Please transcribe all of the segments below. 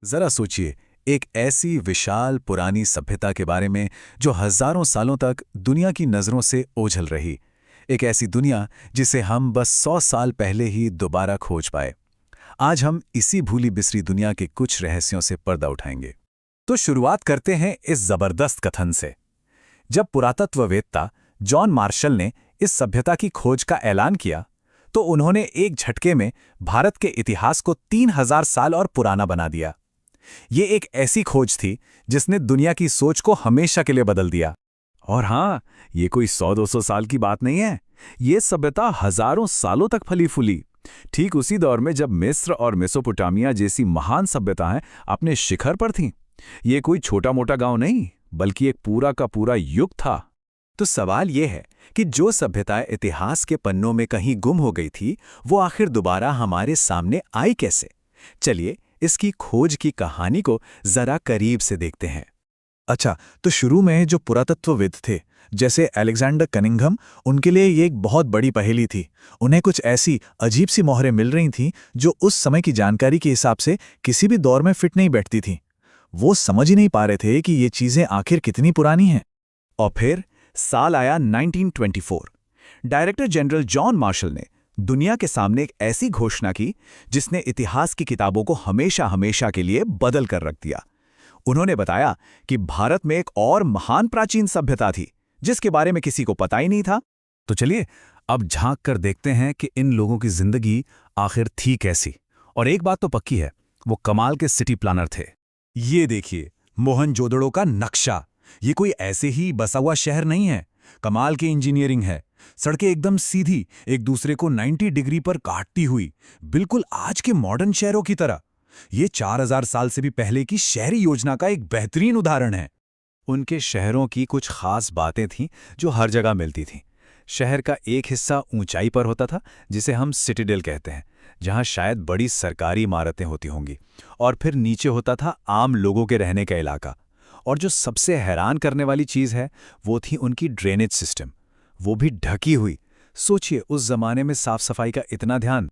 जरा सोचिए, एक ऐसी विशाल पुरानी सभ्यता के बारे में जो हजारों सालों तक दुनिया की नजरों से ओझल रही। एक ऐसी दुनिया जिसे हम बस 100 साल पहले ही दोबारा खोज पाए। आज हम इसी भूली बिसरी दुनिया के कुछ रहस्यों से पर्दा उठाएंगे। तो शुरुआत करते हैं इस जबरदस्त कथन से। जब पुरातत्ववेत्ता जॉन मार्शल ने इस सभ्यता की खोज का ऐलान किया, तो उन्होंने एक झटके में भारत के इतिहास को 3000 साल और पुराना बना दिया। ये एक ऐसी खोज थी जिसने दुनिया की सोच को हमेशा के लिए बदल दिया। और हाँ, ये कोई 100-200 साल की बात नहीं है। ये सभ्यता हजारों सालों तक फली फूली। ठीक उसी दौर में जब मिस्र और मेसोपोटामिया जैसी महान सभ्यताएं अपने शिखर पर थीं। ये कोई छोटा मोटा गांव नहीं, बल्कि एक पूरा का पूरा युग था। तो सवाल यह है कि जो सभ्यता इतिहास के पन्नों में कहीं गुम हो गई थी, वो आखिर दोबारा हमारे सामने आई कैसे? चलिए इसकी खोज की कहानी को जरा करीब से देखते हैं। अच्छा, तो शुरू में जो पुरातत्वविद थे, जैसे अलेक्जेंडर कनिंघम, उनके लिए ये एक बहुत बड़ी पहेली थी। उन्हें कुछ ऐसी अजीब सी मोहरें मिल रही थीं जो उस समय की जानकारी के हिसाब से किसी भी दौर में फिट नहीं बैठती थीं। वो समझ ही नहीं पा रहे थे कि ये चीजें आखिर कितनी पुरानी हैं। और फिर साल आया 1924। डायरेक्टर जनरल जॉन मार्शल ने दुनिया के सामने एक ऐसी घोषणा की जिसने इतिहास की किताबों को हमेशा हमेशा के लिए बदल कर रख दिया। उन्होंने बताया कि भारत में एक और महान प्राचीन सभ्यता थी जिसके बारे में किसी को पता ही नहीं था। तो चलिए अब झांक कर देखते हैं कि इन लोगों की जिंदगी आखिर थी कैसी। और एक बात तो पक्की है, वो कमाल के सिटी प्लानर थे। ये देखिए, मोहनजोदड़ो का नक्शा। ये कोई ऐसे ही बसा हुआ शहर नहीं है, कमाल की इंजीनियरिंग है। सड़कें एकदम सीधी, एक दूसरे को 90 डिग्री पर काटती हुई, बिल्कुल आज के मॉडर्न शहरों की तरह। ये 4000 साल से भी पहले की शहरी योजना का एक बेहतरीन उदाहरण है। उनके शहरों की कुछ खास बातें थीं जो हर जगह मिलती थीं। शहर का एक हिस्सा ऊंचाई पर होता था, जिसे हम सिटीडेल कहते हैं, जहां शायद बड़ी सरकारी इमारतें होती होंगी। और फिर नीचे होता था आम लोगों के रहने का इलाका। और जो सबसे हैरान करने वाली चीज़ है, वो थी उनकी ड्रेनेज सिस्टम, वो भी ढकी हुई। सोचिए उस जमाने में साफ सफाई का इतना ध्यान।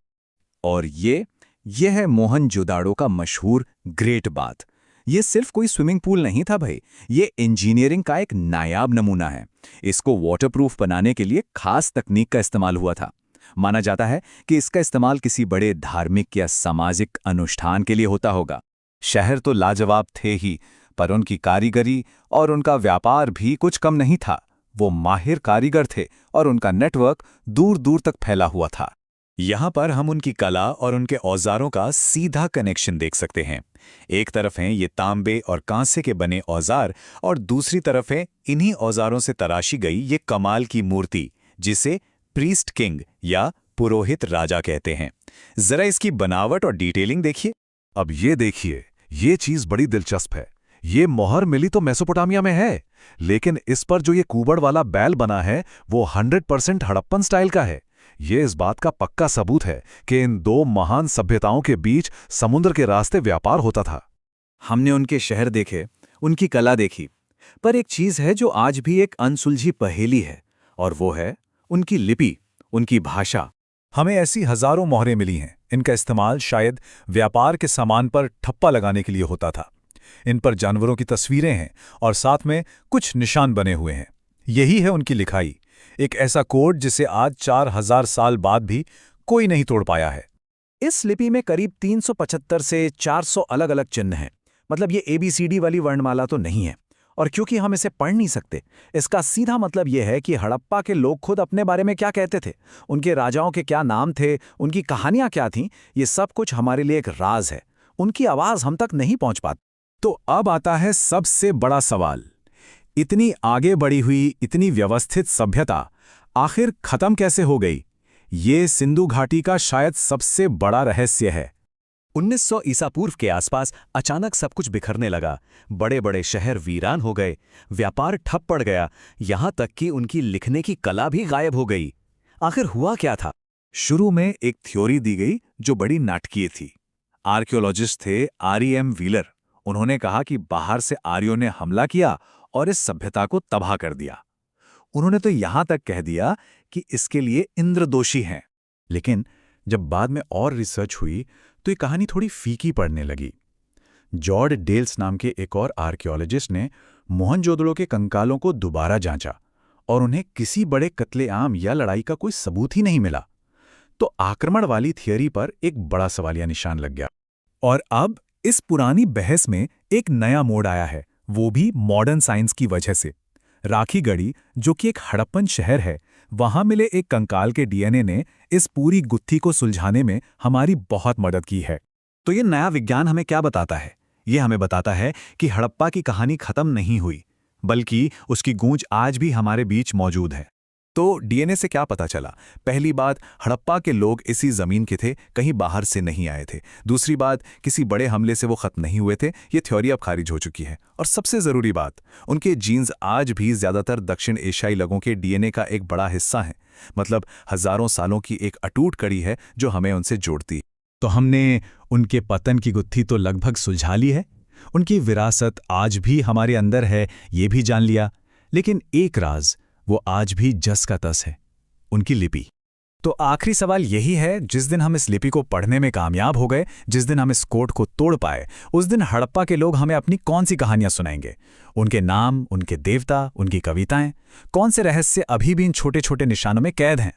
और ये है मोहनजोदाड़ो का मशहूर ग्रेट बाथ। ये सिर्फ कोई स्विमिंग पूल नहीं था भाई, ये इंजीनियरिंग का एक नायाब नमूना है। इसको वाटरप्रूफ बनाने के लिए खास तकनीक का इस्तेमाल हुआ था। माना जाता है कि इसका इस्तेमाल किसी बड़े धार्मिक या सामाजिक अनुष्ठान के लिए होता होगा। शहर तो लाजवाब थे ही, पर उनकी कारीगरी और उनका व्यापार भी कुछ कम नहीं था। वो माहिर कारीगर थे और उनका नेटवर्क दूर दूर तक फैला हुआ था। यहाँ पर हम उनकी कला और उनके औजारों का सीधा कनेक्शन देख सकते हैं। एक तरफ हैं ये तांबे और कांसे के बने औजार, और दूसरी तरफ है इन्हीं औजारों से तराशी गई ये कमाल की मूर्ति, जिसे प्रीस्ट किंग या पुरोहित राजा कहते हैं। जरा इसकी बनावट और डिटेलिंग देखिए। अब ये देखिए, ये चीज बड़ी दिलचस्प है। ये मोहर मिली तो मेसोपोटामिया में है, लेकिन इस पर जो ये कुबड़ वाला बैल बना है वो 100% हड़प्पन स्टाइल का है। ये इस बात का पक्का सबूत है कि इन दो महान सभ्यताओं के बीच समुद्र के रास्ते व्यापार होता था। हमने उनके शहर देखे, उनकी कला देखी, पर एक चीज है जो आज भी एक अनसुलझी पहेली है, और वो है उनकी लिपि, उनकी भाषा। हमें ऐसी हजारों मोहरें मिली हैं। इनका इस्तेमाल शायद व्यापार के सामान पर ठप्पा लगाने के लिए होता था। इन पर जानवरों की तस्वीरें हैं और साथ में कुछ निशान बने हुए हैं। यही है उनकी लिखाई, एक ऐसा कोड जिसे आज 4000 साल बाद भी कोई नहीं तोड़ पाया है। इस लिपि में करीब 375 से 400 अलग अलग चिन्ह हैं। मतलब ये ABCD वाली वर्णमाला तो नहीं है। और क्योंकि हम इसे पढ़ नहीं सकते, इसका सीधा मतलब यह है कि हड़प्पा के लोग खुद अपने बारे में क्या कहते थे, उनके राजाओं के क्या नाम थे, उनकी कहानियां क्या थीं, ये सब कुछ हमारे लिए एक राज है। उनकी आवाज हम तक नहीं पहुंच पाती। तो अब आता है सबसे बड़ा सवाल। इतनी आगे बढ़ी हुई, इतनी व्यवस्थित सभ्यता आखिर खत्म कैसे हो गई? ये सिंधु घाटी का शायद सबसे बड़ा रहस्य है। 1900 ईसा पूर्व के आसपास अचानक सब कुछ बिखरने लगा। बड़े बड़े शहर वीरान हो गए, व्यापार ठप पड़ गया, यहां तक कि उनकी लिखने की कला भी गायब हो गई। आखिर हुआ क्या था? शुरू में एक थ्योरी दी गई जो बड़ी नाटकीय थी। आर्कियोलॉजिस्ट थे REM व्हीलर। उन्होंने कहा कि बाहर से आर्यों ने हमला किया और इस सभ्यता को तबाह कर दिया। उन्होंने तो यहां तक कह दिया कि इसके लिए इंद्र दोषी हैं। लेकिन जब बाद में और रिसर्च हुई तो ये कहानी थोड़ी फीकी पड़ने लगी। जॉर्ज डेल्स नाम के एक और आर्कियोलॉजिस्ट ने मोहनजोदड़ो के कंकालों को दोबारा जांचा और उन्हें किसी बड़े कत्लेआम या लड़ाई का कोई सबूत ही नहीं मिला। तो आक्रमण वाली थियरी पर एक बड़ा सवालिया निशान लग गया। और अब इस पुरानी बहस में एक नया मोड़ आया है, वो भी मॉडर्न साइंस की वजह से। राखीगढ़ी, जो कि एक हड़प्पन शहर है, वहां मिले एक कंकाल के डीएनए ने इस पूरी गुत्थी को सुलझाने में हमारी बहुत मदद की है। तो ये नया विज्ञान हमें क्या बताता है? ये हमें बताता है कि हड़प्पा की कहानी खत्म नहीं हुई, बल्कि उसकी गूंज आज भी हमारे बीच मौजूद है। तो डीएनए से क्या पता चला? पहली बात, हड़प्पा के लोग इसी जमीन के थे, कहीं बाहर से नहीं आए थे। दूसरी बात, किसी बड़े हमले से वो खत्म नहीं हुए थे, ये थ्योरी अब खारिज हो चुकी है। और सबसे जरूरी बात, उनके जीन्स आज भी ज्यादातर दक्षिण एशियाई लोगों के डीएनए का एक बड़ा हिस्सा हैं। मतलब हजारों सालों की एक अटूट कड़ी है जो हमें उनसे जोड़ती है। तो हमने उनके पतन की गुत्थी तो लगभग सुलझा ली है, उनकी विरासत आज भी हमारे अंदर है, ये भी जान लिया। लेकिन एक राज वो आज भी जस का तस है, उनकी लिपि। तो आखिरी सवाल यही है, जिस दिन हम इस लिपि को पढ़ने में कामयाब हो गए, जिस दिन हम इस कोड को तोड़ पाए, उस दिन हड़प्पा के लोग हमें अपनी कौन सी कहानियां सुनाएंगे? उनके नाम, उनके देवता, उनकी कविताएं, कौन से रहस्य अभी भी इन छोटे छोटे निशानों में कैद हैं?